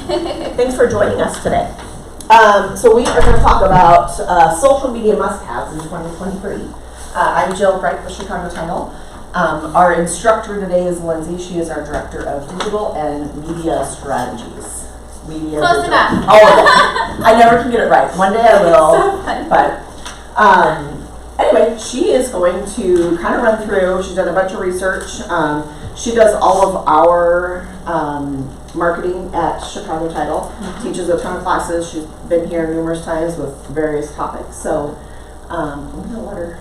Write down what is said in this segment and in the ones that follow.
Thanks for joining us today. So we are going to talk about social media must-haves in 2023. I'm Jill Bright with Chicago Title. Our instructor today is Lindsay. She is our Director of Digital and Media Strategies. Close enough. Oh, I never can get it right. One day I will. So funny. But anyway, she is going to kind of run through. She's done a bunch of research. She does all of our marketing at Chicago Title. Teaches a ton of classes. She's been here numerous times with various topics. So I'm going to let her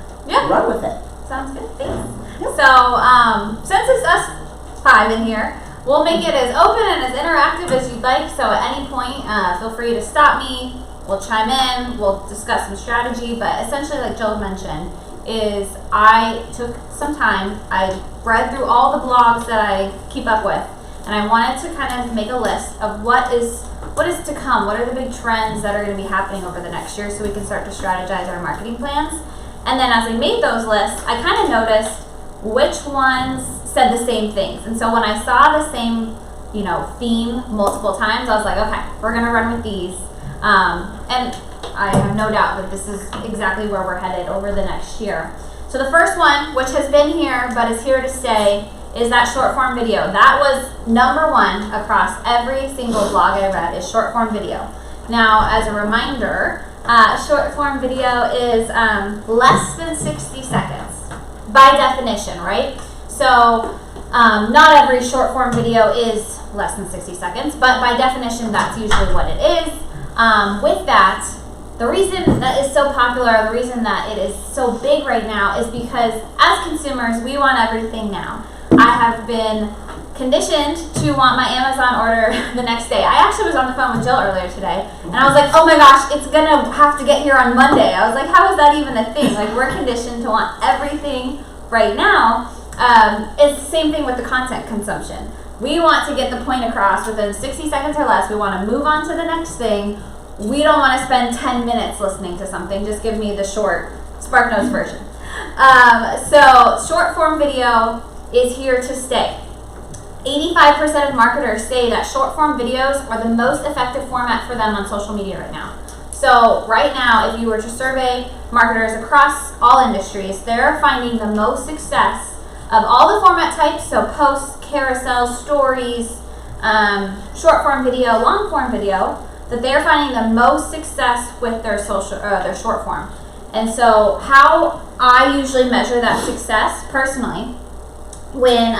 run with it. Sounds good. Thanks. Yep. So since it's us 5 in here, we'll make it as open and as interactive as you'd like. So at any point, feel free to stop me. We'll chime in. We'll discuss some strategy. But essentially, like Jill mentioned, is I took some time. I read through all the blogs that I keep up with, and I wanted to kind of make a list of what is to come. What are the big trends that are going to be happening over the next year, so we can start to strategize our marketing plans. And then as I made those lists, I kind of noticed which ones said the same things. And so when I saw the same, theme multiple times, I was like, okay, we're going to run with these. And I have no doubt that this is exactly where we're headed over the next year. So the first one, which has been here but is here to stay, is that short form video. That was #1 across every single blog I read, is short form video. Now, as a reminder, short form video is less than 60 seconds by definition, right? So not every short form video is less than 60 seconds, but by definition, that's usually what it is. With that, the reason that is so popular, the reason that it is so big right now is because as consumers, we want everything now. I have been conditioned to want my Amazon order the next day. I actually was on the phone with Jill earlier today, and I was like, oh my gosh, it's gonna have to get here on Monday. I was like, how is that even a thing? Like, we're conditioned to want everything right now. It's the same thing with the content consumption. We want to get the point across within 60 seconds or less. We want to move on to the next thing. We don't want to spend 10 minutes listening to something. Just give me the short SparkNotes version. So short form video is here to stay. 85% of marketers say that short form videos are the most effective format for them on social media right now. So right now, if you were to survey marketers across all industries, they're finding the most success of all the format types, so posts, carousels, stories, short form video, long form video, that they're finding the most success with their their short form. And so how I usually measure that success personally, when,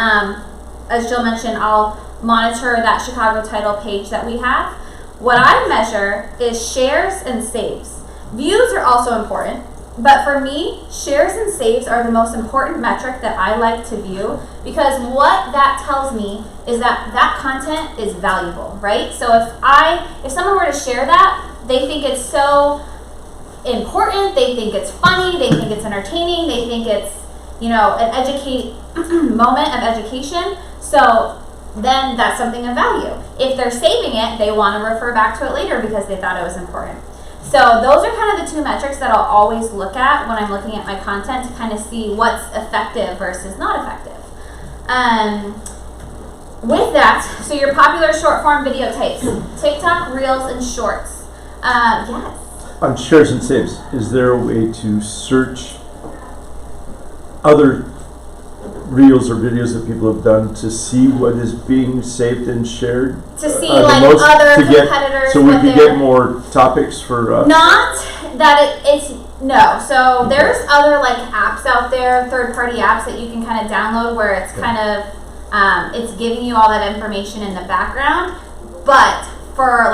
as Jill mentioned, I'll monitor that Chicago Title page that we have. What I measure is shares and saves. Views are also important, but for me, shares and saves are the most important metric that I like to view, because what that tells me is that that content is valuable, right? So if someone were to share that, they think it's so important, they think it's funny, they think it's entertaining, they think it's, an moment of education. So then that's something of value. If they're saving it, they want to refer back to it later because they thought it was important. So those are kind of the two metrics that I'll always look at when I'm looking at my content to kind of see what's effective versus not effective. With that, so your popular short form video types, TikTok, Reels, and Shorts. Yes. On shares and saves, is there a way to search other reels or videos that people have done to see what is being saved and shared? To see other competitors. So we could get more topics for us? Not that it's no. So there's other apps out there, third-party apps that you can kind of download where it's kind of it's giving you all that information in the background. But for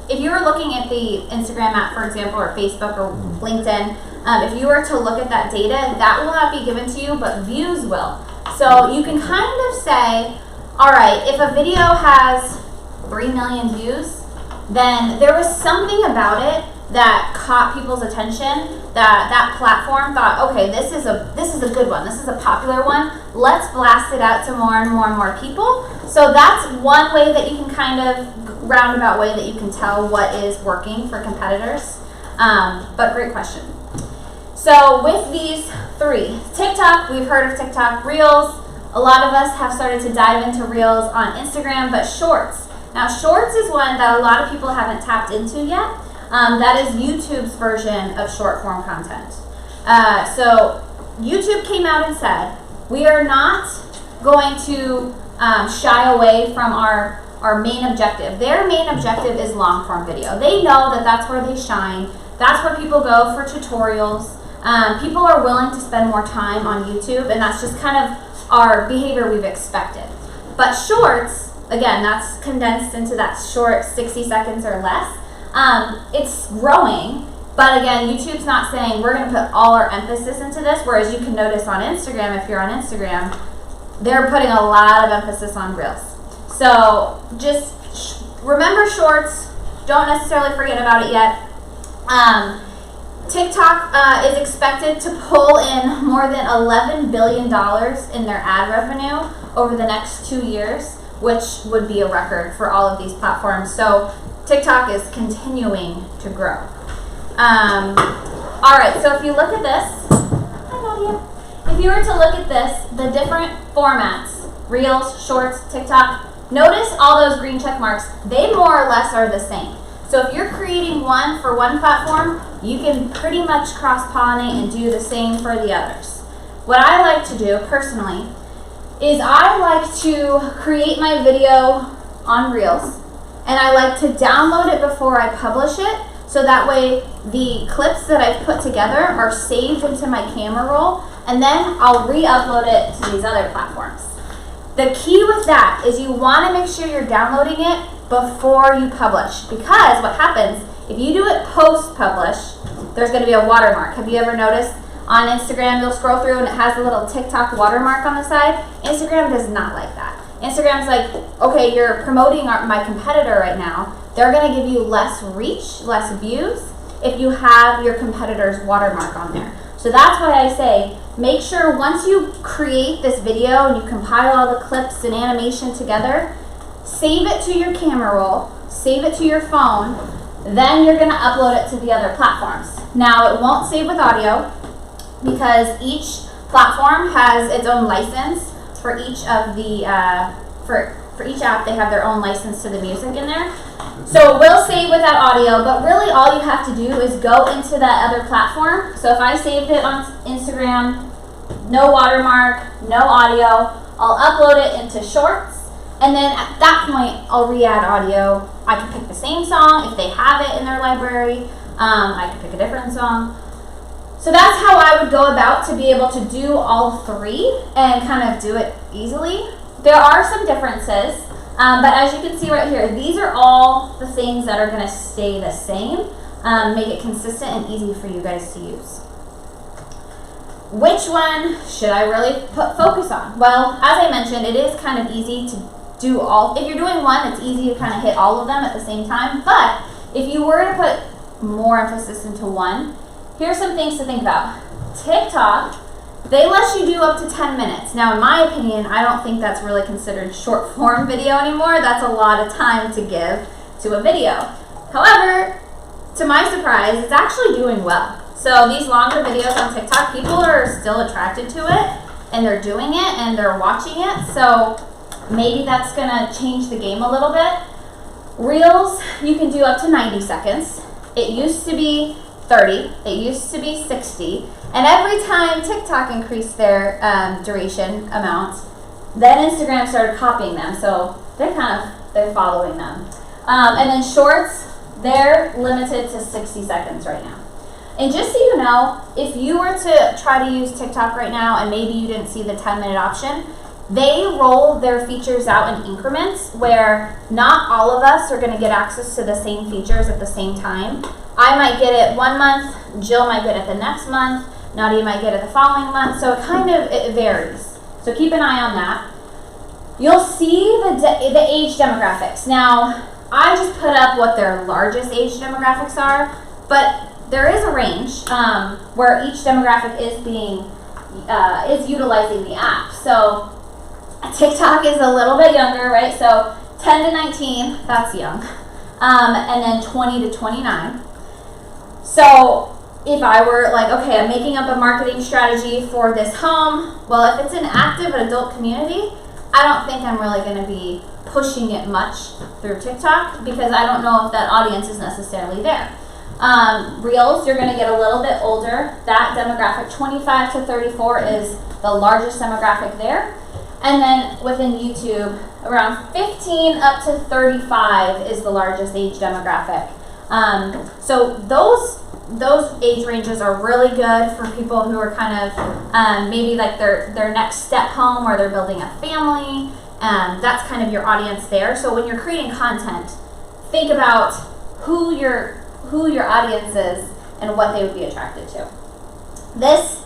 if you were looking at the Instagram app, for example, or Facebook or LinkedIn, if you were to look at that data, that will not be given to you, but views will. So you can kind of say, all right, if a video has 3 million views, then there was something about it that caught people's attention, that platform thought, okay, this is a good one, this is a popular one, let's blast it out to more and more and more people. So that's one way that you can kind of roundabout way that you can tell what is working for competitors. But great question. So with these 3, TikTok, we've heard of TikTok, Reels. A lot of us have started to dive into Reels on Instagram, but Shorts Now, Shorts is one that a lot of people haven't tapped into yet. That is YouTube's version of short form content. So YouTube came out and said, we are not going to shy away from our main objective. Their main objective is long form video. They know that that's where they shine. That's where people go for tutorials. People are willing to spend more time on YouTube, and that's just kind of our behavior we've expected. But Shorts, again, that's condensed into that short 60 seconds or less. It's growing, but again, YouTube's not saying we're going to put all our emphasis into this, whereas you can notice on Instagram, if you're on Instagram, they're putting a lot of emphasis on Reels. So just remember Shorts, don't necessarily forget about it yet. TikTok is expected to pull in more than $11 billion in their ad revenue over the next 2 years, which would be a record for all of these platforms. So TikTok is continuing to grow. All right, so if you look at this, hi Nadia. If you were to look at this, the different formats, Reels, Shorts, TikTok, notice all those green check marks, they more or less are the same. So if you're creating one for one platform, you can pretty much cross-pollinate and do the same for the others. What I like to do personally is I like to create my video on Reels, and I like to download it before I publish it, so that way the clips that I've put together are saved into my camera roll, and then I'll re-upload it to these other platforms. The key with that is you want to make sure you're downloading it before you publish, because what happens if you do it post-publish, there's going to be a watermark. Have you ever noticed on Instagram you'll scroll through and it has a little TikTok watermark on the side? Instagram does not like that. Instagram's like, okay, you're promoting my competitor right now. They're going to give you less reach, less views if you have your competitor's watermark on there. So that's why I say make sure once you create this video and you compile all the clips and animation together, save it to your camera roll, save it to your phone, then you're going to upload it to the other platforms. Now, it won't save with audio because each platform has its own license for each of the, for each app, they have their own license to the music in there. So it will save without audio, but really all you have to do is go into that other platform. So if I saved it on Instagram, no watermark, no audio, I'll upload it into Shorts. And then at that point, I'll re-add audio. I can pick the same song if they have it in their library. I can pick a different song. So that's how I would go about to be able to do all three and kind of do it easily. There are some differences, but as you can see right here, these are all the things that are going to stay the same, make it consistent and easy for you guys to use. Which one should I really focus on? Well, as I mentioned, it is kind of easy to do all. If you're doing one, it's easy to kind of hit all of them at the same time. But if you were to put more emphasis into one, here's some things to think about. TikTok, they let you do up to 10 minutes. Now, in my opinion, I don't think that's really considered short form video anymore. That's a lot of time to give to a video. However, to my surprise, it's actually doing well. So these longer videos on TikTok, people are still attracted to it, and they're doing it, and they're watching it. So maybe that's gonna change the game a little bit. Reels, you can do up to 90 seconds. It used to be 30, it used to be 60, and every time TikTok increased their duration amount, then Instagram started copying them, so they're following them. And then Shorts, they're limited to 60 seconds right now. And just so you know, if you were to try to use TikTok right now and maybe you didn't see the 10-minute option, they roll their features out in increments where not all of us are going to get access to the same features at the same time. I might get it 1 month, Jill might get it the next month, Nadia might get it the following month, so it varies. So keep an eye on that. You'll see the age demographics. Now, I just put up what their largest age demographics are, but there is a range where each demographic is utilizing the app. So TikTok is a little bit younger, right? So 10 to 19, that's young. And then 20 to 29. So if I were like, okay, I'm making up a marketing strategy for this home, well, if it's an active adult community, I don't think I'm really going to be pushing it much through TikTok because I don't know if that audience is necessarily there. Reels, you're going to get a little bit older. That demographic, 25 to 34, is the largest demographic there. And then within YouTube, around 15 up to 35 is the largest age demographic. So those age ranges are really good for people who are kind of maybe like their next step home, or they're building a family. That's kind of your audience there. So when you're creating content, think about who your audience is and what they would be attracted to. This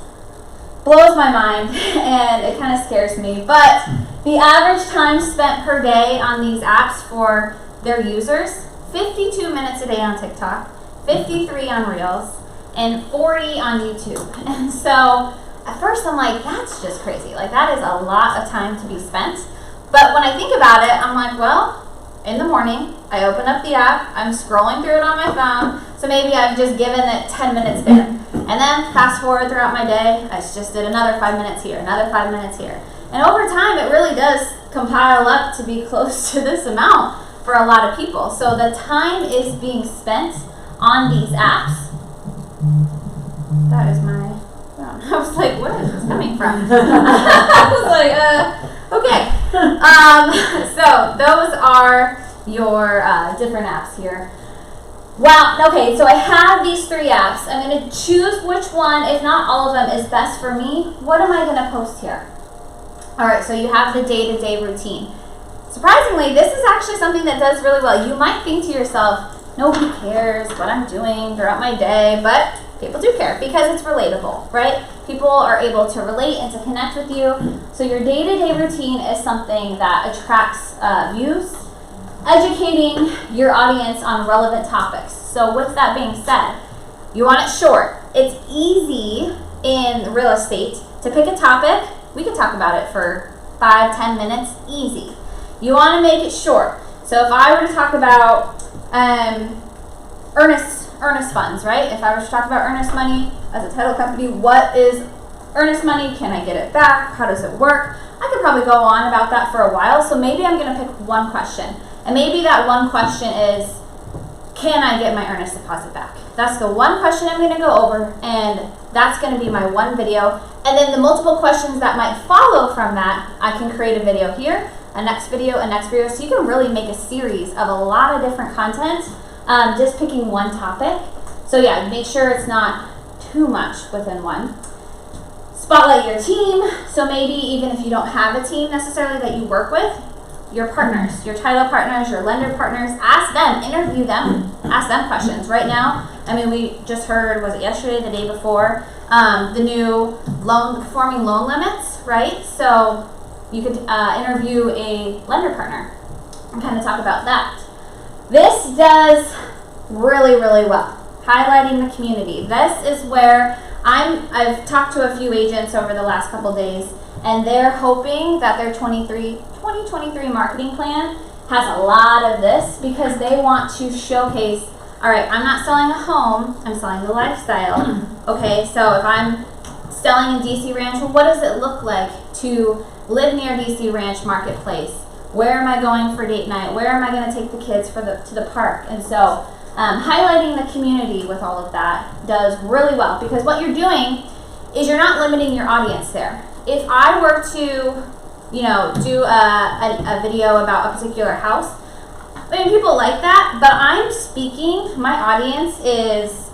blows my mind and it kind of scares me, but the average time spent per day on these apps for their users, 52 minutes a day on TikTok, 53 on Reels, and 40 on YouTube. And so at first I'm like, that's just crazy. Like, that is a lot of time to be spent. But when I think about it, I'm like, well, in the morning, I open up the app, I'm scrolling through it on my phone, so maybe I've just given it 10 minutes there. And then fast forward throughout my day, I just did another 5 minutes here, another 5 minutes here. And over time, it really does compile up to be close to this amount for a lot of people. So the time is being spent on these apps. That is my phone. I was like, where is this coming from? I was like, okay. So those are your different apps here. Wow, okay, so I have these 3 apps. I'm going to choose which one, if not all of them, is best for me. What am I going to post here? All right, so you have the day-to-day routine. Surprisingly, this is actually something that does really well. You might think to yourself, nobody cares what I'm doing throughout my day, but people do care because it's relatable, right? People are able to relate and to connect with you. So your day-to-day routine is something that attracts views, educating your audience on relevant topics. So with that being said, you want it short. It's easy in real estate to pick a topic. We can talk about it for 5-10 minutes, easy. You want to make it short. So if I were to talk about earnest funds, right? If I were to talk about earnest money as a title company, what is earnest money? Can I get it back? How does it work? I could probably go on about that for a while. So maybe I'm going to pick one question. And maybe that one question is, can I get my earnest deposit back? That's the one question I'm going to go over, and that's going to be my one video. And then the multiple questions that might follow from that, I can create a video here, a next video, a next video. So you can really make a series of a lot of different content, just picking one topic. So yeah, make sure it's not too much within one. Spotlight your team. So maybe even if you don't have a team necessarily that you work with, your partners, your title partners, your lender partners, ask them, interview them, ask them questions. Right now, I mean, we just heard, was it yesterday, the day before, the new performing loan limits, right? So you could interview a lender partner and kind of talk about that. This does really, really well. Highlighting the community. This is where I've talked to a few agents over the last couple days, and they're hoping that their 2023 marketing plan has a lot of this, because they want to showcase, all right, I'm not selling a home, I'm selling the lifestyle. Okay, so if I'm selling in DC Ranch, well, what does it look like to live near DC Ranch Marketplace? Where am I going for date night? Where am I going to take the kids to the park? And so highlighting the community with all of that does really well, because what you're doing is you're not limiting your audience there. If I were to, do a video about a particular house, I mean, people like that, but I'm speaking, my audience is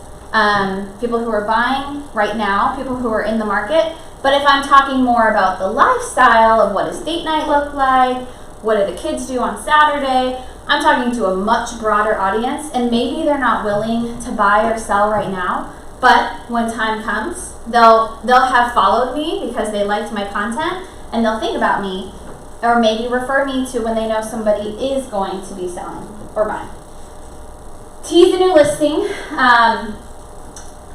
people who are buying right now, people who are in the market. But if I'm talking more about the lifestyle of what does date night look like, what do the kids do on Saturday, I'm talking to a much broader audience, and maybe they're not willing to buy or sell right now, but when time comes, they'll have followed me because they liked my content, and they'll think about me, or maybe refer me to when they know somebody is going to be selling or buying. Tease a new listing.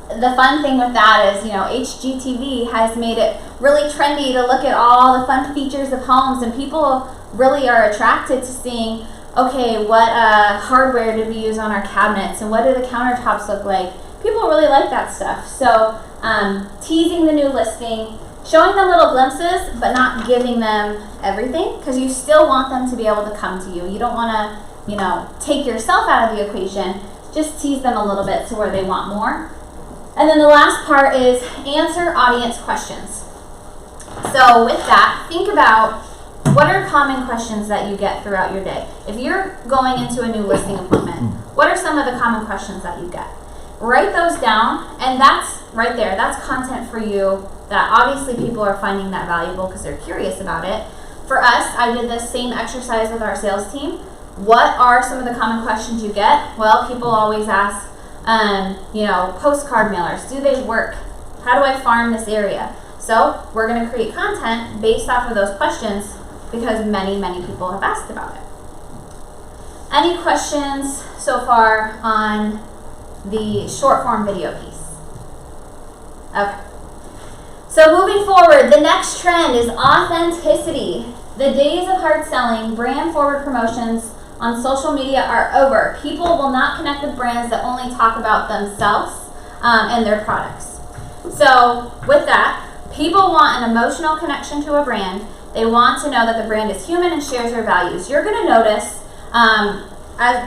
The fun thing with that is, HGTV has made it really trendy to look at all the fun features of homes, and people really are attracted to seeing, okay, what hardware did we use on our cabinets, and what do the countertops look like? People really like that stuff. So teasing the new listing, Showing them little glimpses, but not giving them everything, because you still want them to be able to come to you. You don't want to, take yourself out of the equation. Just tease them a little bit to where they want more. And then the last part is answer audience questions. So with that, think about what are common questions that you get throughout your day. If you're going into a new listing appointment, what are some of the common questions that you get? Write those down, and that's right there. That's content for you that obviously people are finding that valuable because they're curious about it. For us, I did this same exercise with our sales team. What are some of the common questions you get? Well, people always ask, postcard mailers, do they work? How do I farm this area? So we're going to create content based off of those questions because many, many people have asked about it. Any questions so far on the short form video piece? Okay. So moving forward, the next trend is authenticity. The days of hard selling, brand forward promotions on social media are over. People will not connect with brands that only talk about themselves and their products. So with that, people want an emotional connection to a brand. They want to know that the brand is human and shares their values. You're going to notice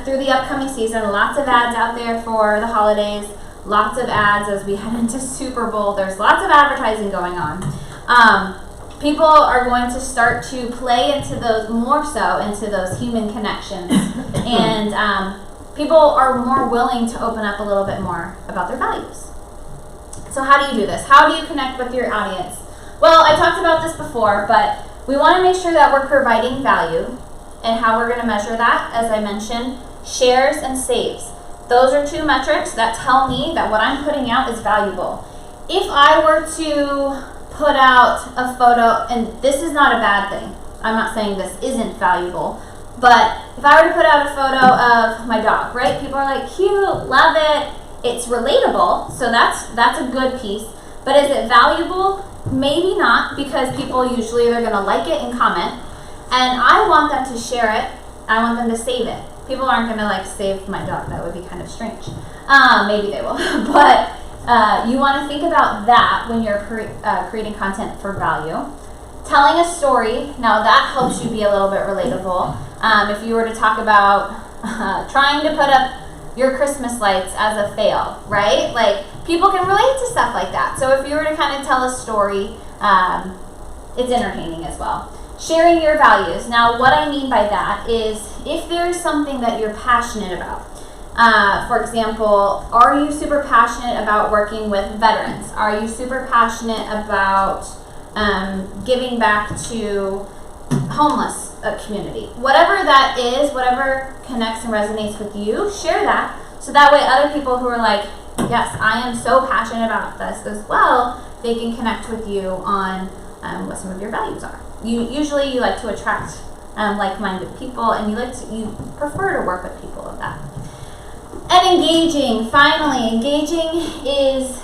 through the upcoming season, lots of ads out there for the holidays, lots of ads as we head into Super Bowl. There's lots of advertising going on. People are going to start to play into those more so into those human connections, and people are more willing to open up a little bit more about their values. So how do you do this? How do you connect with your audience? Well, I talked about this before, but we want to make sure that we're providing value, and how we're going to measure that, as I mentioned, shares and saves. Those are two metrics that tell me that what I'm putting out is valuable. If I were to put out a photo, and this is not a bad thing, I'm not saying this isn't valuable, but if I were to put out a photo of my dog, right? People are like, cute, love it, it's relatable, so that's a good piece. But is it valuable? Maybe not, because people usually they're going to like it and comment, and I want them to share it, I want them to save it. People aren't going to save my dog, that would be kind of strange. Maybe they will, but you want to think about that when you're creating content for value. Telling a story, now that helps you be a little bit relatable. If you were to talk about trying to put up your Christmas lights as a fail, right? People can relate to stuff like that. So if you were to kind of tell a story, it's entertaining as well. Sharing your values. Now, what I mean by that is if there's something that you're passionate about. For example, are you super passionate about working with veterans? Are you super passionate about giving back to homeless community? Whatever that is, whatever connects and resonates with you, share that. So that way other people who are like, yes, I am so passionate about this as well, they can connect with you on what some of your values are. Usually you like to attract like-minded people, and you prefer to work with people of that. And engaging, finally, engaging is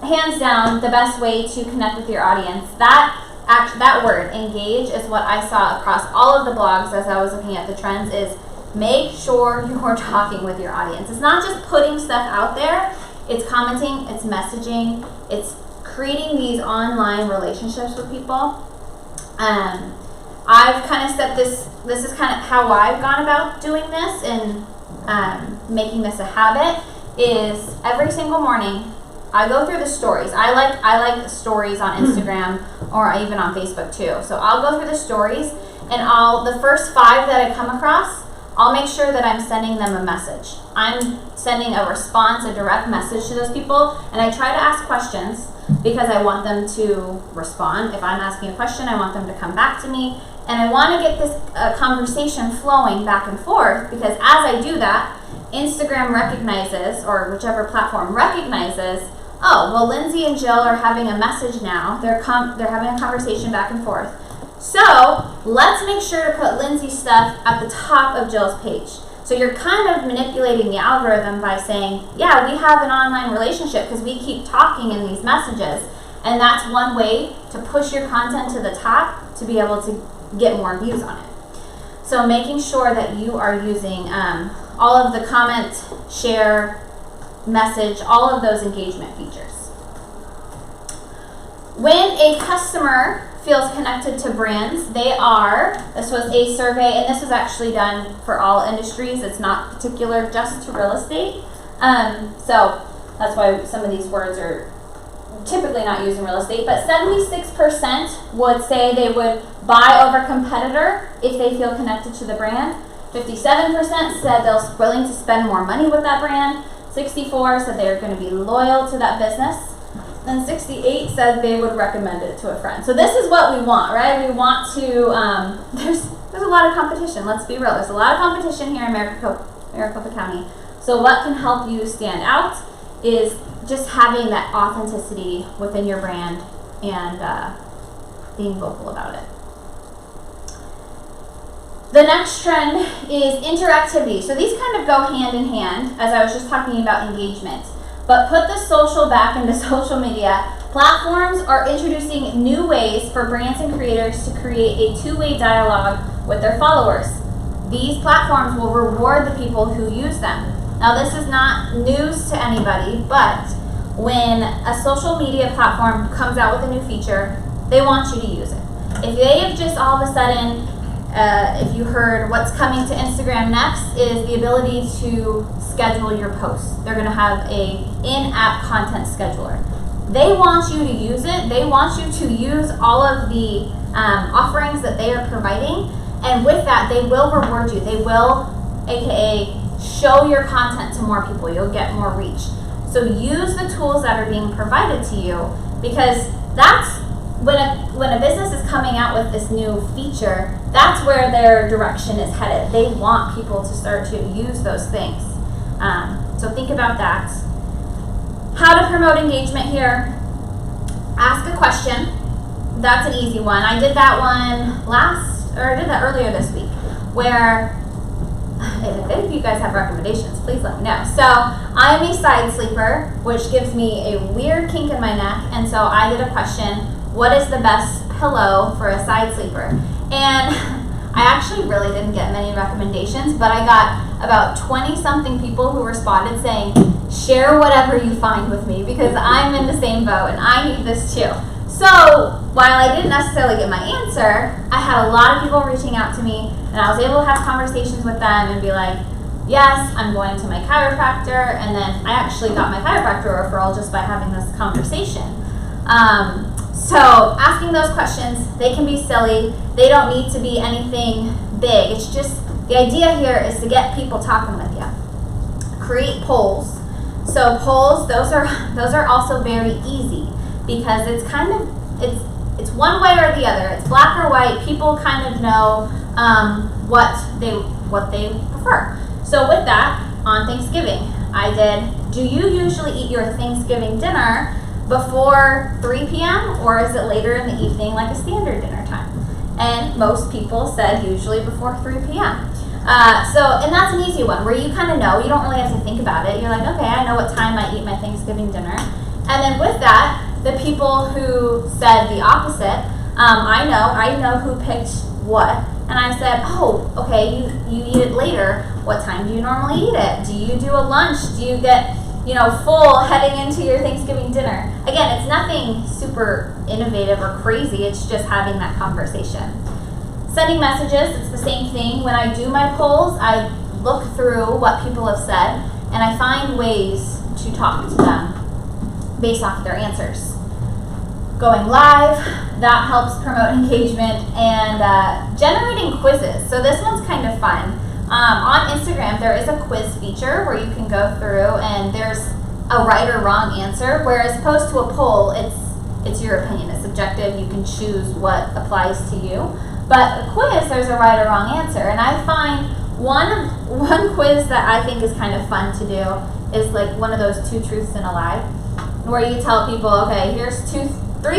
hands down the best way to connect with your audience. That word, engage, is what I saw across all of the blogs as I was looking at the trends, is make sure you're talking with your audience. It's not just putting stuff out there, it's commenting, it's messaging, it's creating these online relationships with people. I've kind of set this is kind of how I've gone about doing this and making this a habit, is every single morning I go through the stories. I like the stories on Instagram or even on Facebook too. So I'll go through the stories, and the first 5 that I come across, I'll make sure that I'm sending them a message. I'm sending a response, a direct message to those people, and I try to ask questions because I want them to respond. If I'm asking a question, I want them to come back to me, and I want to get this conversation flowing back and forth, because as I do that, Instagram recognizes, or whichever platform recognizes, oh, well, Lindsay and Jill are having a message now. They're having a conversation back and forth. So let's make sure to put Lindsay's stuff at the top of Jill's page. So you're kind of manipulating the algorithm by saying, yeah, we have an online relationship because we keep talking in these messages. And that's one way to push your content to the top to be able to get more views on it. So making sure that you are using all of the comment, share, message, all of those engagement features. When a customer feels connected to brands, this was a survey, and this was actually done for all industries. It's not particular just to real estate. So that's why some of these words are typically not used in real estate, but 76% would say they would buy over competitor if they feel connected to the brand. 57% said they're willing to spend more money with that brand. 64 said they're going to be loyal to that business. And 68 said they would recommend it to a friend. So this is what we want, right? We want to, there's a lot of competition, let's be real. There's a lot of competition here in Maricopa County. So what can help you stand out is just having that authenticity within your brand and being vocal about it. The next trend is interactivity. So these kind of go hand in hand, as I was just talking about engagement. But put the social back into social media. Platforms are introducing new ways for brands and creators to create a two-way dialogue with their followers. These platforms will reward the people who use them. Now, this is not news to anybody, but when a social media platform comes out with a new feature, they want you to use it. If they have just all of a sudden, if you heard what's coming to Instagram next is the ability to schedule your posts. They're going to have a in-app content scheduler. They want you to use it. They want you to use all of the offerings that they are providing, and with that, they will reward you. They will, aka, show your content to more people. You'll get more reach. So use the tools that are being provided to you, because that's when a business is coming out with this new feature, that's where their direction is headed. They want people to start to use those things. So think about that. How to promote engagement here. Ask a question. That's an easy one. I did that one I did that earlier this week, where if any of you guys have recommendations, please let me know. So I'm a side sleeper, which gives me a weird kink in my neck, and so I did a question, what is the best pillow for a side sleeper? And I actually really didn't get many recommendations, but I got about 20-something people who responded saying, share whatever you find with me, because I'm in the same boat and I need this too. So while I didn't necessarily get my answer, I had a lot of people reaching out to me, and I was able to have conversations with them and be like, yes, I'm going to my chiropractor, and then I actually got my chiropractor referral just by having this conversation. So asking those questions, they can be silly. They don't need to be anything big. It's just, the idea here is to get people talking with you. Create polls. So polls, those are also very easy, because it's kind of, it's one way or the other. It's black or white. People kind of know what they prefer. So with that, on Thanksgiving, I did, do you usually eat your Thanksgiving dinner before 3 p.m. or is it later in the evening like a standard dinner time? And most people said usually before 3 p.m. And that's an easy one where you kind of know, you don't really have to think about it. You're like, okay, I know what time I eat my Thanksgiving dinner. And then with that, the people who said the opposite, I know who picked what. And I said, oh, okay, you eat it later. What time do you normally eat it? Do you do a lunch? Do you get, full heading into your Thanksgiving dinner? Again, it's nothing super innovative or crazy. It's just having that conversation. Sending messages, it's the same thing. When I do my polls, I look through what people have said, and I find ways to talk to them based off of their answers. Going live, that helps promote engagement, and generating quizzes. So this one's kind of fun. On Instagram, there is a quiz feature where you can go through and there's a right or wrong answer, whereas opposed to a poll, it's your opinion, it's subjective, you can choose what applies to you. But a quiz, there's a right or wrong answer, and I find one quiz that I think is kind of fun to do is like one of those 2 truths and a lie, where you tell people, okay, here's 3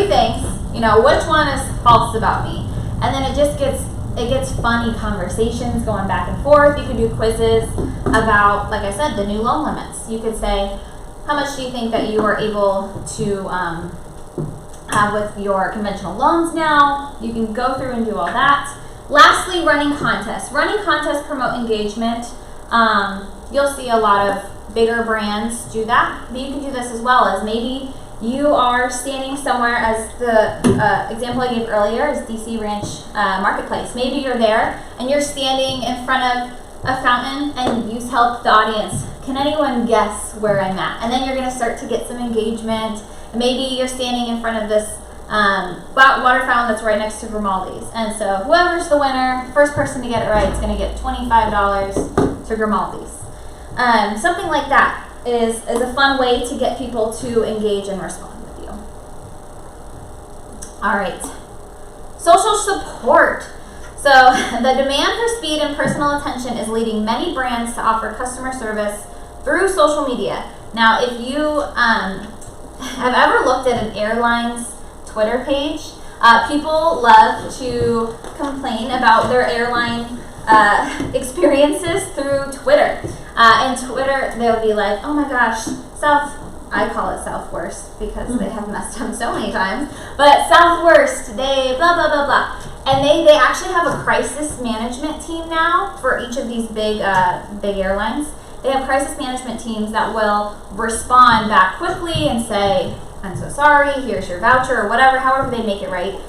things, which one is false about me? And then it gets funny conversations going back and forth. You can do quizzes about, like I said, the new loan limits. You could say, how much do you think that you are able to have with your conventional loans now? You can go through and do all that. Lastly, running contests. Running contests promote engagement. You'll see a lot of bigger brands do that, but you can do this as well, as maybe you are standing somewhere, as the example I gave earlier is DC Ranch Marketplace. Maybe you're there and you're standing in front of a fountain and you tell the audience, can anyone guess where I'm at? And then you're going to start to get some engagement. Maybe you're standing in front of this water fountain that's right next to Grimaldi's. And so whoever's the winner, first person to get it right is going to get $25 to Grimaldi's. Something like that is a fun way to get people to engage and respond with you. All right. Social support. So the demand for speed and personal attention is leading many brands to offer customer service through social media. Now, if you have ever looked at an airline's Twitter page, people love to complain about their airline experiences through Twitter. And Twitter, they'll be like, oh my gosh, I call it Southworst because they have messed up so many times, but Southworst, they blah, blah, blah, blah. And they actually have a crisis management team now for each of these big airlines. They have crisis management teams that will respond back quickly and say, I'm so sorry, here's your voucher, or whatever, however they make it right.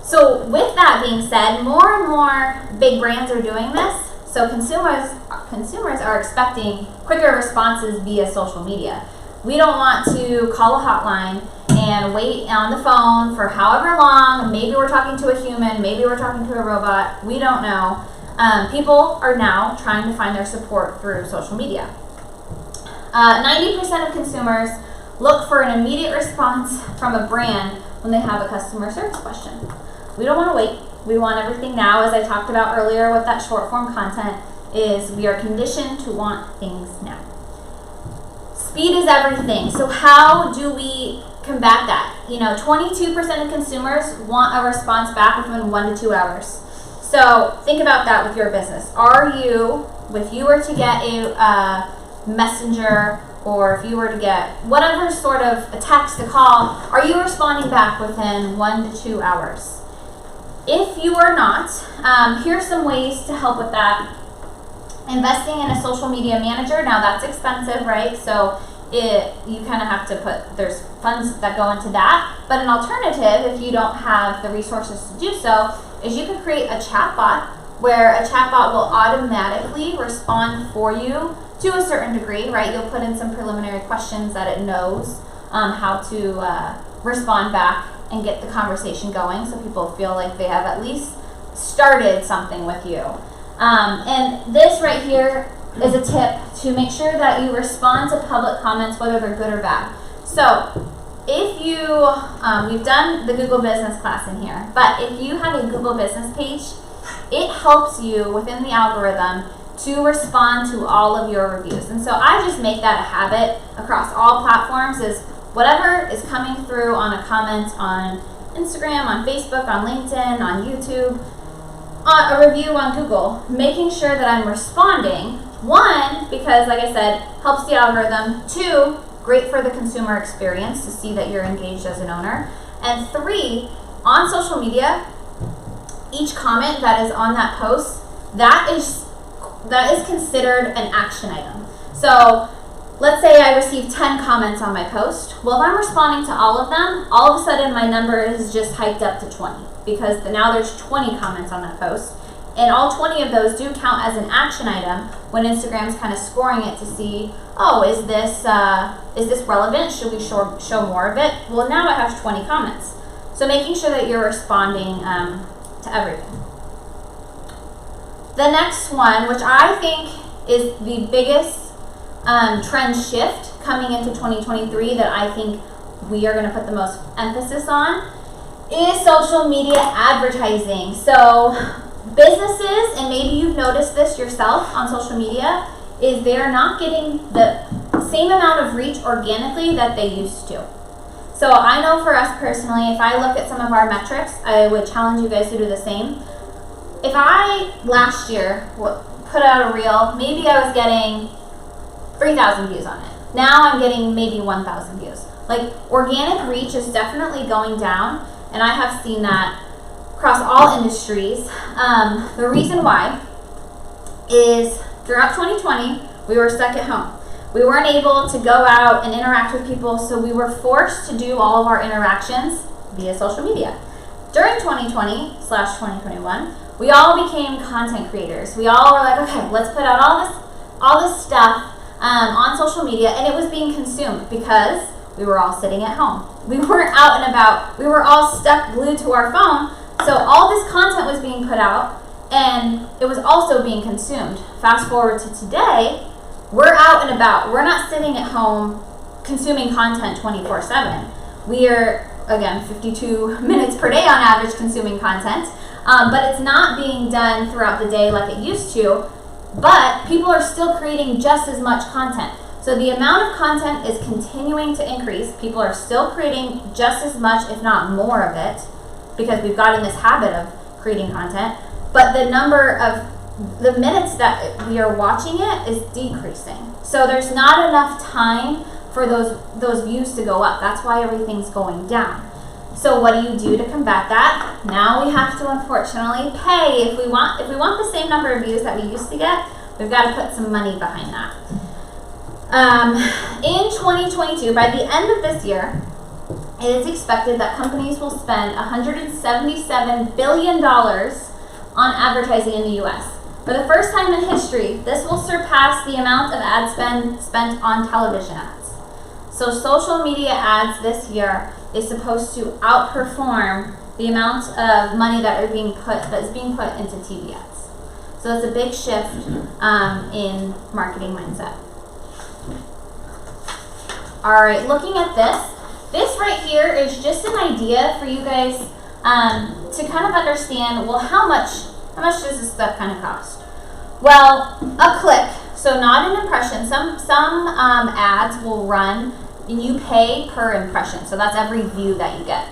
So with that being said, more and more big brands are doing this. So consumers are expecting quicker responses via social media. We don't want to call a hotline and wait on the phone for however long. Maybe we're talking to a human, maybe we're talking to a robot, we don't know. People are now trying to find their support through social media. 90% of consumers look for an immediate response from a brand when they have a customer service question. We don't want to wait. We want everything now. As I talked about earlier with that short form content, is we are conditioned to want things now. Speed is everything. So how do we combat that? 22% of consumers want a response back within 1 to 2 hours. So think about that with your business. If you were to get a messenger, or if you were to get whatever sort of a text, a call, are you responding back within 1 to 2 hours? If you are not, here's some ways to help with that. Investing in a social media manager. Now that's expensive, right? So you kind of have to there's funds that go into that. But an alternative, if you don't have the resources to do so, is you can create a chatbot where a chatbot will automatically respond for you to a certain degree, right? You'll put in some preliminary questions that it knows how to respond back and get the conversation going, so people feel like they have at least started something with you. And this right here is a tip to make sure that you respond to public comments, whether they're good or bad. So if you, we've done the Google Business class in here, but if you have a Google Business page, it helps you within the algorithm to respond to all of your reviews. And so I just make that a habit across all platforms, is whatever is coming through on a comment on Instagram, on Facebook, on LinkedIn, on YouTube, a review on Google, making sure that I'm responding. 1, because like I said, helps the algorithm. 2, great for the consumer experience to see that you're engaged as an owner. And 3, on social media, each comment that is on that post, that is considered an action item. So let's say I receive 10 comments on my post. Well, if I'm responding to all of them, all of a sudden my number is just hiked up to 20, because now there's 20 comments on that post. And all 20 of those do count as an action item when Instagram's kind of scoring it to see, oh, is this relevant? Should we show more of it? Well, now I have 20 comments. So making sure that you're responding to everything. The next one, which I think is the biggest trend shift coming into 2023 that I think we are going to put the most emphasis on, is social media advertising. So businesses, and maybe you've noticed this yourself on social media, is they're not getting the same amount of reach organically that they used to. So I know for us personally, if I look at some of our metrics, I would challenge you guys to do the same. If I last year put out a reel, maybe I was getting 3,000 views on it. Now I'm getting maybe 1,000 views. Like, organic reach is definitely going down, and I have seen that across all industries. The reason why is throughout 2020, we were stuck at home. We weren't able to go out and interact with people, so we were forced to do all of our interactions via social media. During 2020/2021, we all became content creators. We all were like, okay, let's put out all this stuff on social media, and it was being consumed because we were all sitting at home. We weren't out and about. We were all stuck glued to our phone, so all this content was being put out, and it was also being consumed. Fast forward to today, we're out and about. We're not sitting at home consuming content 24/7. We are, again, 52 minutes per day on average consuming content, but it's not being done throughout the day like it used to, but people are still creating just as much content. So the amount of content is continuing to increase. People are still creating just as much, if not more of it, because we've got in this habit of creating content, but the number of the minutes that we are watching it is decreasing. So there's not enough time for those views to go up. That's why everything's going down. So what do you do to combat that? Now we have to unfortunately pay. If we want the same number of views that we used to get, we've got to put some money behind that. In 2022, by the end of this year, it is expected that companies will spend $177 billion on advertising in the U.S. For the first time in history, this will surpass the amount of ad spend spent on television ads. So social media ads this year is supposed to outperform the amount of money that is being put into TV ads. So it's a big shift in marketing mindset. All right, looking at this right here is just an idea for you guys to kind of understand, well, how much does this stuff kind of cost? Well, a click, so not an impression. Some ads will run and you pay per impression, so that's every view that you get.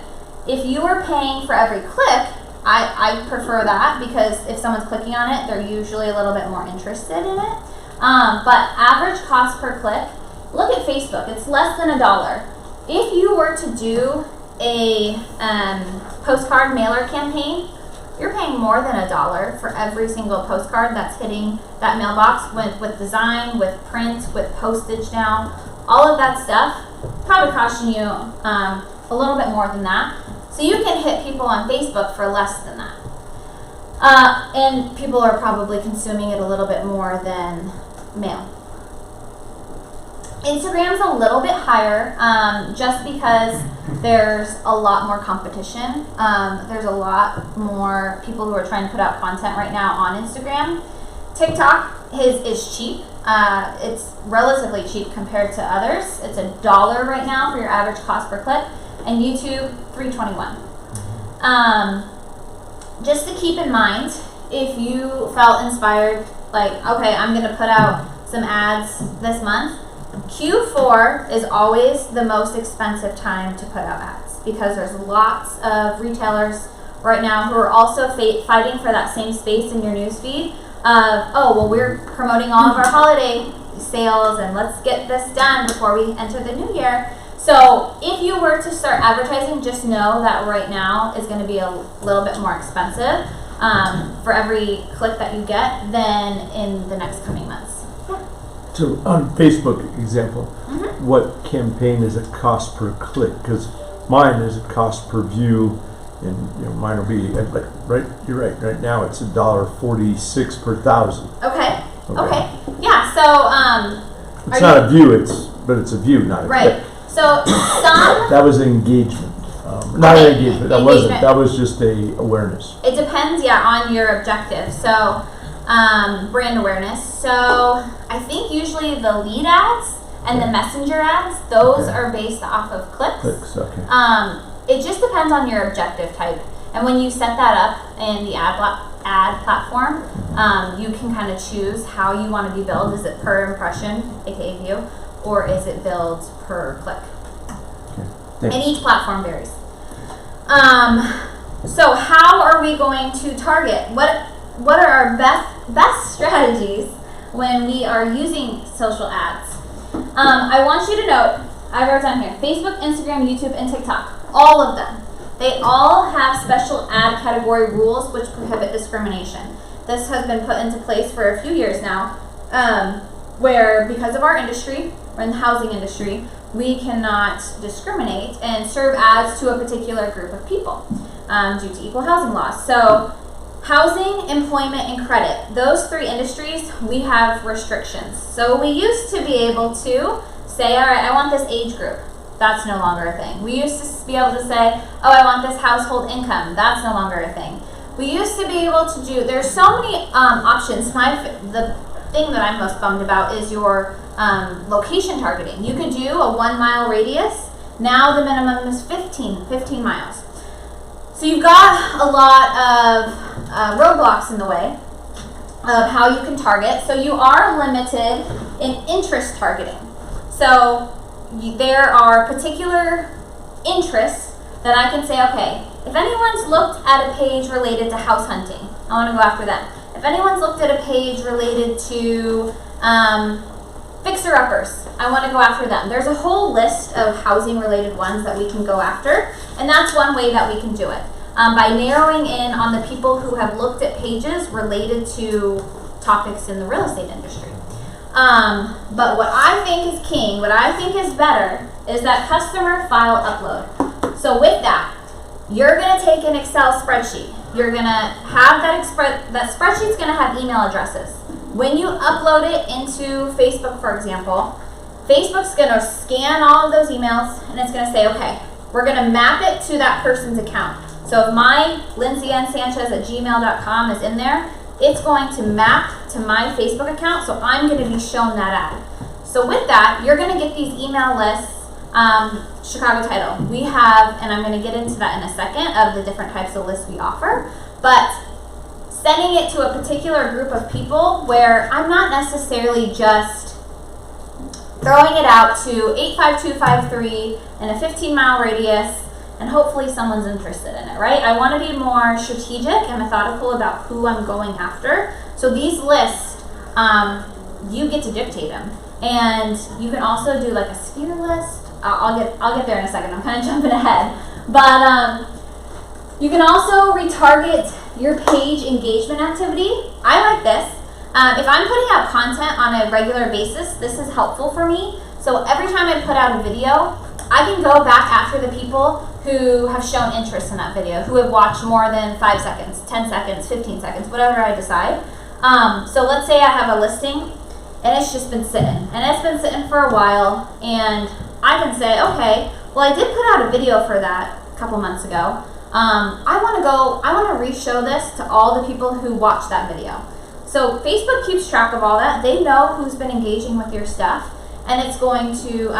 If you are paying for every click, I prefer that because if someone's clicking on it, they're usually a little bit more interested in it. But average cost per click, look at Facebook, it's less than $1. If you were to do a postcard mailer campaign, you're paying more than $1 for every single postcard that's hitting that mailbox with design, with print, with postage down, all of that stuff, probably costing you a little bit more than that. So you can hit people on Facebook for less than that. And people are probably consuming it a little bit more than mail. Instagram's a little bit higher just because there's a lot more competition. There's a lot more people who are trying to put out content right now on Instagram. TikTok is cheap. It's relatively cheap compared to others. It's $1 right now for your average cost per click, and YouTube $3.21. Just to keep in mind, if you felt inspired, like, okay, I'm gonna put out some ads this month, Q4 is always the most expensive time to put out ads because there's lots of retailers right now who are also fighting for that same space in your newsfeed of, oh, well, we're promoting all of our holiday sales and let's get this done before we enter the new year. So if you were to start advertising, just know that right now is going to be a little bit more expensive for every click that you get than in the next coming months. So on Facebook example, what campaign is a cost per click? Because mine is a cost per view, and mine will be right. You're right. Right now it's $1.46 per thousand. Okay. Yeah. So it's not a view. But it's a view, not a click. So some that was engagement. Not an engagement. That wasn't. That was just a awareness. It depends, on your objective. So. Brand awareness. So I think usually the lead ads and the messenger ads, those are based off of clicks. Okay. It just depends on your objective type. And when you set that up in the ad platform, you can kind of choose how you want to be billed. Is it per impression, aka view, or is it billed per click? Okay. And each platform varies. So how are we going to target? What are our best strategies when we are using social ads? I want you to note, I wrote down here, Facebook, Instagram, YouTube, and TikTok, all of them. They all have special ad category rules which prohibit discrimination. This has been put into place for a few years now. where because of our industry, we're in the housing industry, we cannot discriminate and serve ads to a particular group of people due to equal housing laws. So housing, employment, and credit, those three industries, we have restrictions. So we used to be able to say, all right, I want this age group. That's no longer a thing. We used to be able to say, oh, I want this household income. That's no longer a thing. We used to be able to do, there's so many options. The thing that I'm most bummed about is your location targeting. You could do a 1 mile radius. Now the minimum is 15 miles. So you've got a lot of roadblocks in the way of how you can target. So you are limited in interest targeting. So there are particular interests that I can say, okay, if anyone's looked at a page related to house hunting, I want to go after them. If anyone's looked at a page related to fixer-uppers, I want to go after them. There's a whole list of housing-related ones that we can go after, and that's one way that we can do it. By narrowing in on the people who have looked at pages related to topics in the real estate industry. But what I think is king, what I think is better, is that customer file upload. So with that, you're going to take an Excel spreadsheet. You're going to have that spreadsheet's going to have email addresses. When you upload it into Facebook, for example, Facebook's going to scan all of those emails and it's going to say, okay, we're going to map it to that person's account. So if my lindsayNsanchez@gmail.com is in there, it's going to map to my Facebook account, so I'm going to be shown that ad. So with that, you're going to get these email lists. Chicago Title, we have, and I'm going to get into that in a second, of the different types of lists we offer, but sending it to a particular group of people where I'm not necessarily just throwing it out to 85253 in a 15-mile radius and hopefully someone's interested in it, right? I want to be more strategic and methodical about who I'm going after. So these lists, you get to dictate them. And you can also do like a sphere list. I'll get there in a second. I'm kind of jumping ahead. But you can also retarget your page engagement activity. I like this. If I'm putting out content on a regular basis, this is helpful for me. So every time I put out a video, I can go back after the people who have shown interest in that video, who have watched more than 5 seconds, 10 seconds, 15 seconds, whatever I decide. So let's say I have a listing and it's just been sitting, and it's been sitting for a while, and I can say, okay, well, I did put out a video for that a couple months ago. I want to re-show this to all the people who watched that video. So Facebook keeps track of all that. They know who's been engaging with your stuff, and it's going to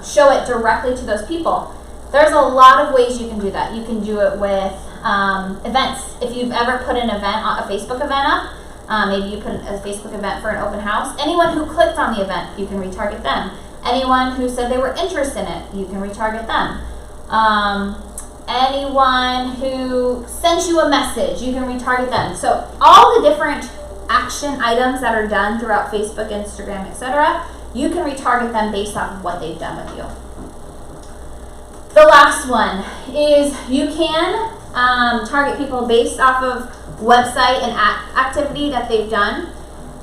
show it directly to those people. There's a lot of ways you can do that. You can do it with events. If you've ever put an event, a Facebook event up, maybe you put a Facebook event for an open house. Anyone who clicked on the event, you can retarget them. Anyone who said they were interested in it, you can retarget them. Anyone who sent you a message, you can retarget them. So all the different action items that are done throughout Facebook, Instagram, etc., you can retarget them based off of what they've done with you. The last one is you can target people based off of website and activity that they've done.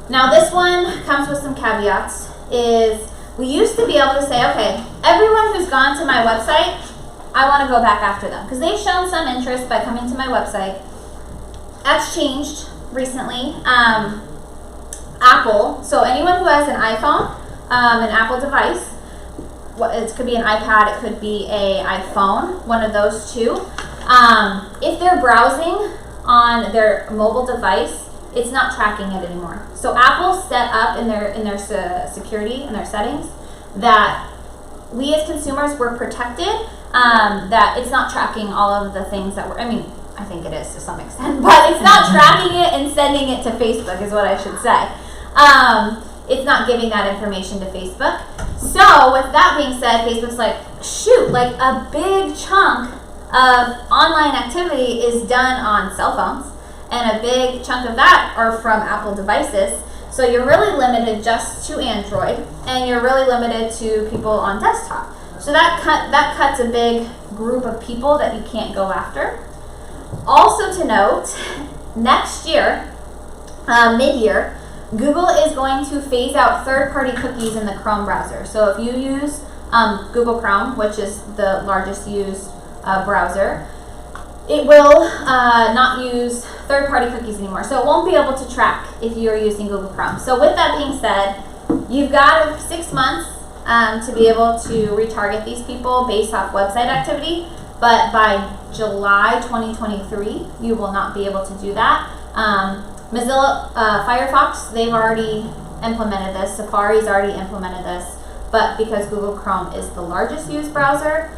Now this one comes with some caveats. Is we used to be able to say, okay, everyone who's gone to my website, I want to go back after them because they've shown some interest by coming to my website. That's changed recently. Apple, so anyone who has an iPhone, an Apple device, it could be an iPad, it could be an iPhone, one of those two. If they're browsing on their mobile device, it's not tracking it anymore. So Apple set up in their security and their settings that we as consumers were protected, that it's not tracking all of the things that I think it is to some extent, but it's not tracking it and sending it to Facebook is what I should say. It's not giving that information to Facebook. So with that being said, Facebook's like, shoot, like a big chunk of online activity is done on cell phones, and a big chunk of that are from Apple devices. So you're really limited just to Android, and you're really limited to people on desktop. So that cuts a big group of people that you can't go after. Also to note, next year, mid-year, Google is going to phase out third-party cookies in the Chrome browser. So if you use Google Chrome, which is the largest used browser, it will not use third-party cookies anymore. So it won't be able to track if you're using Google Chrome. So with that being said, you've got 6 months to be able to retarget these people based off website activity. But by July 2023, you will not be able to do that. Mozilla Firefox, they've already implemented this. Safari's already implemented this. But because Google Chrome is the largest used browser,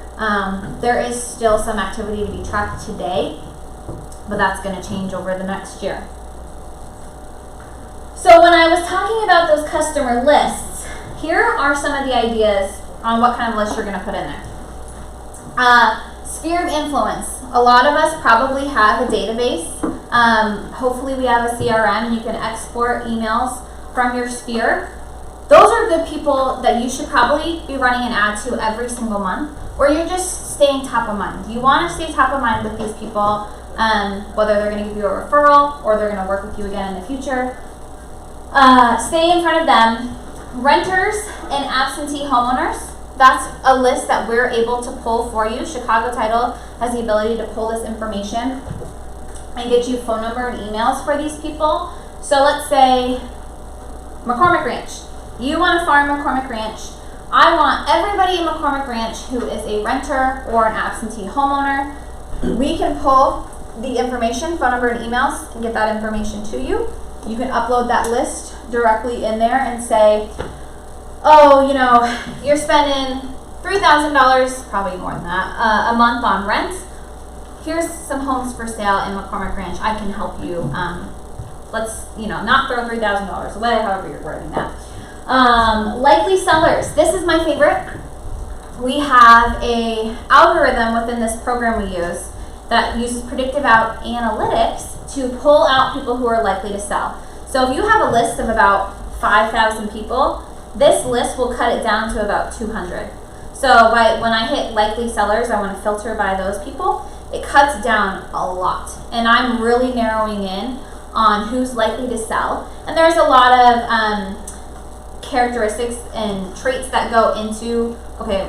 there is still some activity to be tracked today, but that's going to change over the next year. So when I was talking about those customer lists, here are some of the ideas on what kind of list you're going to put in there. Sphere of influence. A lot of us probably have a database. Hopefully we have a CRM and you can export emails from your sphere. Those are good people that you should probably be running an ad to every single month, or you're just staying top of mind. You want to stay top of mind with these people, whether they're going to give you a referral or they're going to work with you again in the future. Stay in front of them. Renters and absentee homeowners. That's a list that we're able to pull for you. Chicago Title has the ability to pull this information and get you phone number and emails for these people. So let's say McCormick Ranch. You want to farm McCormick Ranch. I want everybody in McCormick Ranch who is a renter or an absentee homeowner. We can pull the information, phone number and emails, and get that information to you. You can upload that list directly in there and say, oh, you know, you're spending $3,000, probably more than that, a month on rent. Here's some homes for sale in McCormick Ranch. I can help you. Let's, not throw $3,000 away, however you're wording that. Likely sellers. This is my favorite. We have a algorithm within this program we use that uses predictive analytics to pull out people who are likely to sell. So if you have a list of about 5,000 people, this list will cut it down to about 200. So when I hit likely sellers, I want to filter by those people. It cuts down a lot. And I'm really narrowing in on who's likely to sell. And there's a lot of characteristics and traits that go into, okay,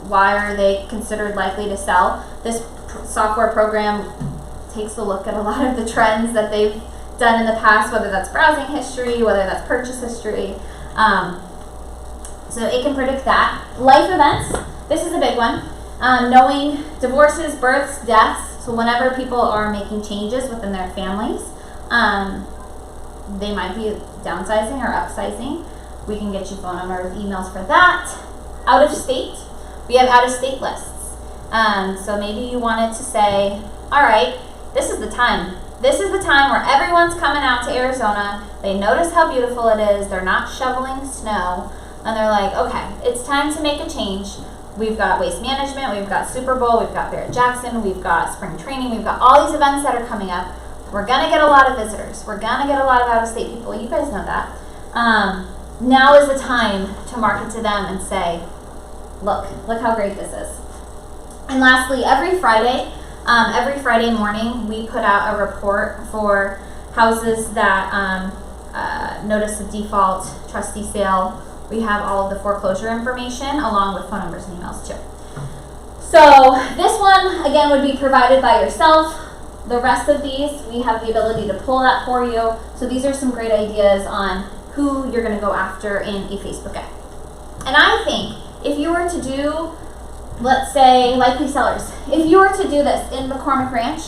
why are they considered likely to sell? This software program takes a look at a lot of the trends that they've done in the past, whether that's browsing history, whether that's purchase history. So it can predict that. Life events, this is a big one. Knowing divorces, births, deaths. So whenever people are making changes within their families, they might be downsizing or upsizing. We can get you phone numbers, emails for that. Out of state, we have out of state lists. So maybe you wanted to say, all right, this is the time. This is the time where everyone's coming out to Arizona. They notice how beautiful it is. They're not shoveling snow. And they're like, okay, it's time to make a change. We've got Waste Management, we've got Super Bowl, we've got Barrett-Jackson, we've got spring training, we've got all these events that are coming up. We're going to get a lot of visitors. We're going to get a lot of out-of-state people. You guys know that. Now is the time to market to them and say, look how great this is. And lastly, every Friday morning, we put out a report for houses that notice of default, trustee sale. We have all of the foreclosure information along with phone numbers and emails too. So this one, again, would be provided by yourself. The rest of these, we have the ability to pull that for you. So these are some great ideas on who you're going to go after in a Facebook ad. And I think if you were to do, let's say, likely sellers, if you were to do this in McCormick Ranch,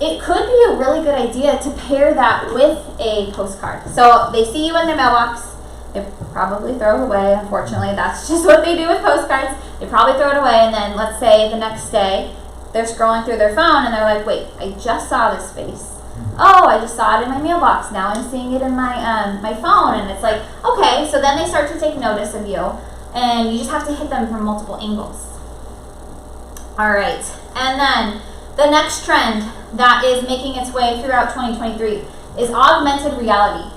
it could be a really good idea to pair that with a postcard. So they see you in their mailbox. They probably throw it away. Unfortunately, that's just what they do with postcards. They probably throw it away, and then let's say the next day they're scrolling through their phone and they're like, wait, I just saw this face. Oh, I just saw it in my mailbox. Now I'm seeing it in my phone. And it's like, okay, so then they start to take notice of you, and you just have to hit them from multiple angles. All right, and then the next trend that is making its way throughout 2023 is augmented reality.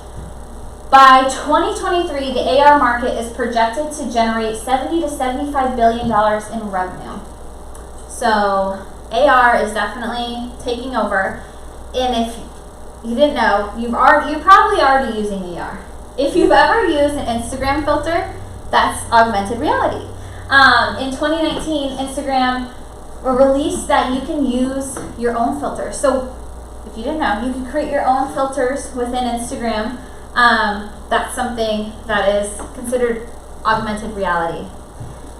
By 2023, the AR market is projected to generate $70 to $75 billion in revenue. So AR is definitely taking over. And if you didn't know, you're probably already using VR. If you've ever used an Instagram filter, that's augmented reality. In 2019, Instagram released that you can use your own filters. So if you didn't know, you can create your own filters within Instagram. That's something that is considered augmented reality.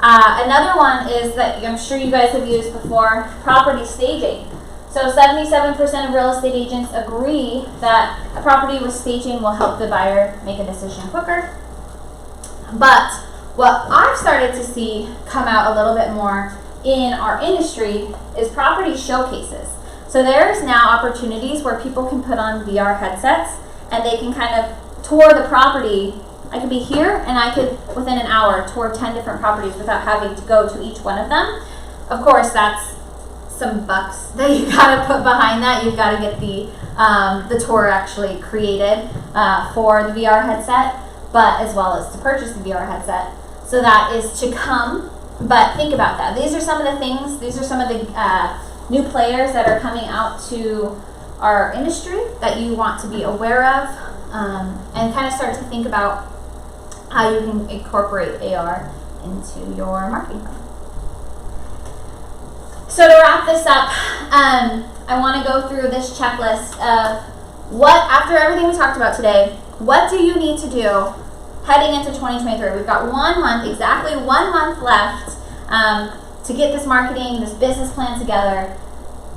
Another one is that I'm sure you guys have used before, property staging. So 77% of real estate agents agree that a property with staging will help the buyer make a decision quicker. But what I've started to see come out a little bit more in our industry is property showcases. So there's now opportunities where people can put on VR headsets and they can kind of tour the property. I could be here and I could, within an hour, tour 10 different properties without having to go to each one of them. Of course, that's some bucks that you gotta put behind that. You've gotta get the tour actually created for the VR headset, but as well as to purchase the VR headset. So that is to come, but think about that. These are some of the things, these are some of the new players that are coming out to our industry that you want to be aware of, and kind of start to think about how you can incorporate AR into your marketing plan. So to wrap this up, I want to go through this checklist of what, after everything we talked about today, what do you need to do heading into 2023? We've got 1 month, exactly 1 month left to get this marketing, this business plan together.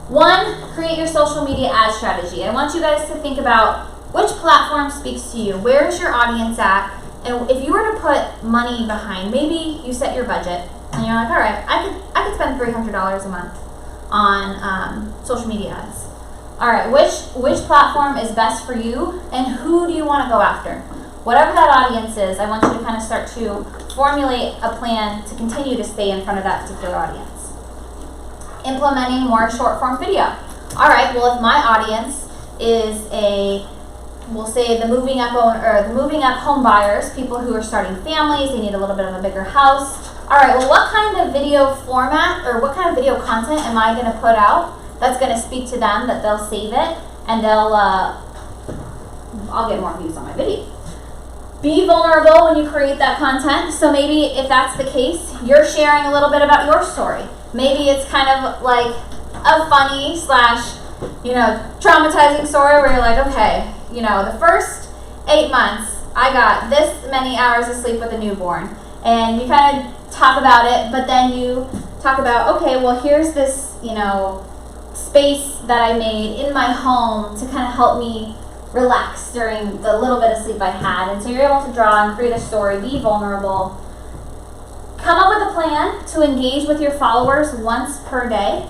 1, create your social media ad strategy. I want you guys to think about which platform speaks to you. Where is your audience at? And if you were to put money behind, maybe you set your budget and you're like, all right, I could spend $300 a month on social media ads. All right, which platform is best for you, and who do you want to go after? Whatever that audience is, I want you to kind of start to formulate a plan to continue to stay in front of that particular audience. Implementing more short form video. All right, well, if my audience is we'll say the moving up home buyers, people who are starting families, they need a little bit of a bigger house. All right, well, what kind of video format or what kind of video content am I going to put out that's going to speak to them, that they'll save it, and I'll get more views on my video. Be vulnerable when you create that content. So maybe if that's the case, you're sharing a little bit about your story. Maybe it's kind of like a funny / traumatizing story where you're like, okay, the first 8 months, I got this many hours of sleep with a newborn. And you kind of talk about it, but then you talk about, okay, well, here's this, space that I made in my home to kind of help me relax during the little bit of sleep I had. And so you're able to draw and create a story, be vulnerable. Come up with a plan to engage with your followers once per day.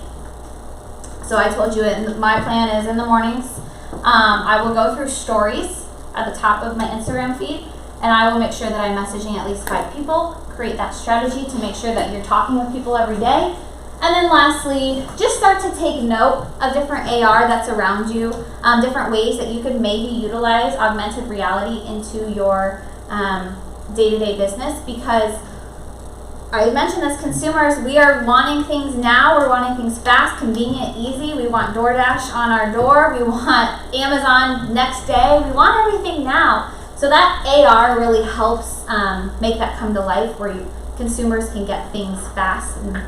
So I told you my plan is in the mornings. I will go through stories at the top of my Instagram feed, and I will make sure that I'm messaging at least 5 people, create that strategy to make sure that you're talking with people every day. And then lastly, just start to take note of different AR that's around you, different ways that you could maybe utilize augmented reality into your day-to-day business, because I mentioned as consumers, we are wanting things now, we're wanting things fast, convenient, easy. We want DoorDash on our door, we want Amazon next day, we want everything now. So that AR really helps make that come to life, where consumers can get things fast. And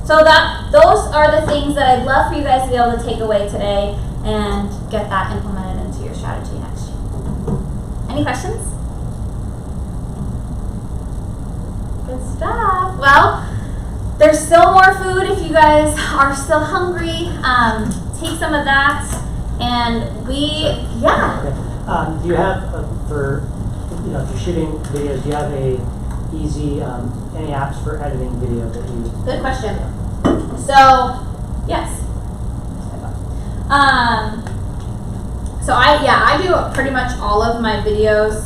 so those are the things that I'd love for you guys to be able to take away today and get that implemented into your strategy next year. Any questions? Good stuff. Well, there's still more food if you guys are still hungry. Take some of that, and Do you have if you're shooting videos, do you have any apps for editing video that you? Good question. So, yes. So I do pretty much all of my videos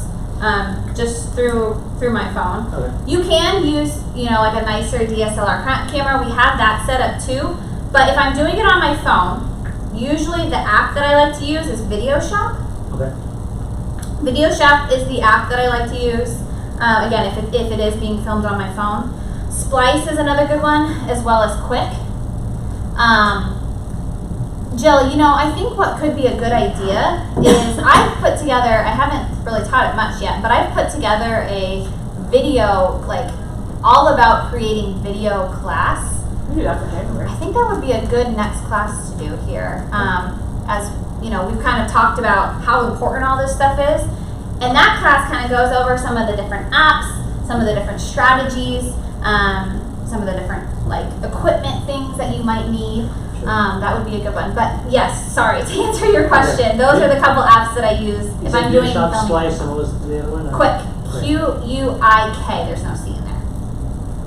just through my phone. Okay. You can use like a nicer DSLR camera. We have that set up too. But if I'm doing it on my phone, usually the app that I like to use is Video Shop. Okay. Video Shop is the app that I like to use. Again, if it is being filmed on my phone. Splice is another good one, as well as Quick. Jill, I think what could be a good idea is I've put together, I haven't really taught it much yet, but I've put together a video, like, all about creating video class. We do that for January. I think that would be a good next class to do here. As, we've kind of talked about how important all this stuff is. And that class kind of goes over some of the different apps, some of the different strategies, some of the different, like, equipment things that you might need. That would be a good one. But yes, sorry, to answer your question, those are the couple apps that I use if I'm doing Shop filming. Slice, and what was the other one? Quick, Q-U-I-K, there's no C in there.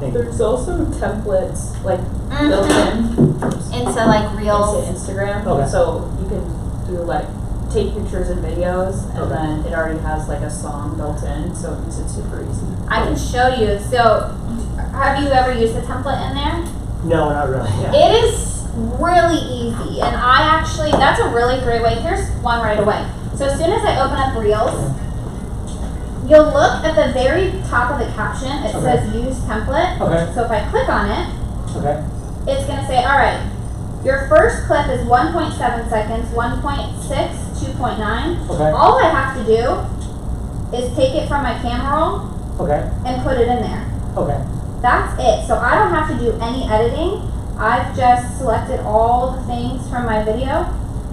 Thank you. There's also templates like Mhm. built in Into like Reels. into Instagram, Okay. so you can do like take pictures and videos, and Okay. then it already has like a song built in, so it makes it super easy. I can show you. So, have you ever used a template in there? No, not really. Yeah. It is really easy, and that's a really great way. Here's one right away. So as soon as I open up Reels, you'll look at the very top of the caption. It Okay. says Use Template. Okay. So if I click on it, Okay. it's going to say, all right, your first clip is 1.7 seconds, 1.6, 2.9. Okay. All I have to do is take it from my camera roll Okay. and put it in there. Okay. That's it. So I don't have to do any editing. I've just selected all the things from my video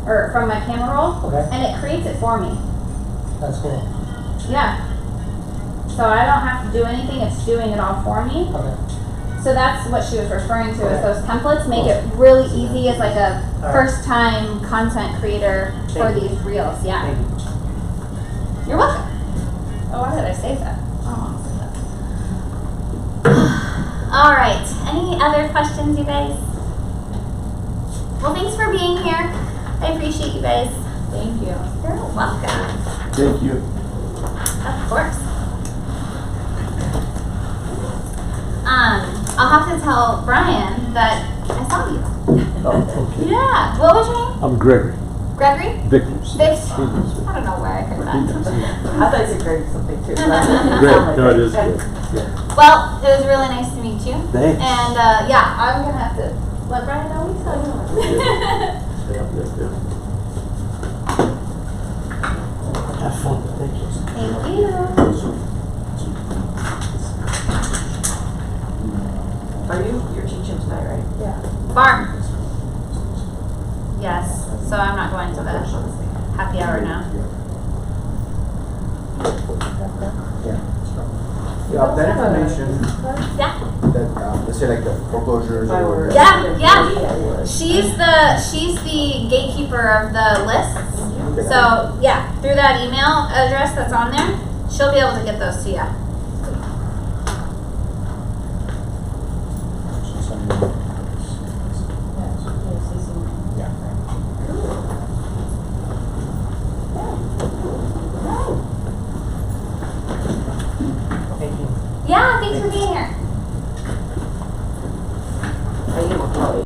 or from my camera roll, Okay. and it creates it for me. That's cool. Yeah. So I don't have to do anything. It's doing it all for me. Okay. So that's what she was referring to, is Okay. those templates make it really easy as like a All right. first-time content creator for Thank you. these reels. Yeah. Thank you. You're welcome. Oh, why did I save that? Oh, I'll save that. All right. Any other questions, you guys? Well, thanks for being here. I appreciate you guys. Thank you. You're welcome. Thank you. Of course. I'll have to tell Brian that I saw you. Oh, okay. Yeah. What was your name? I'm Gregory. Gregory? Vickers. Vic? I don't know where I heard that. I thought you said something too. Great. No, it is good. Yeah. Well, it was really nice to meet you. Thanks. And yeah, I'm gonna have to let Brian know we saw you. Yeah. Have fun. Thank you. Thank you. You're teaching tonight, right? Yeah. Farm. Yes. So I'm not going to the happy hour now. Yeah, that information, Yeah. that, let's say like the foreclosures or. Yeah, yeah. She's the gatekeeper of the lists. So yeah, through that email address that's on there, she'll be able to get those to you. Thank you. Yeah, thanks for being here.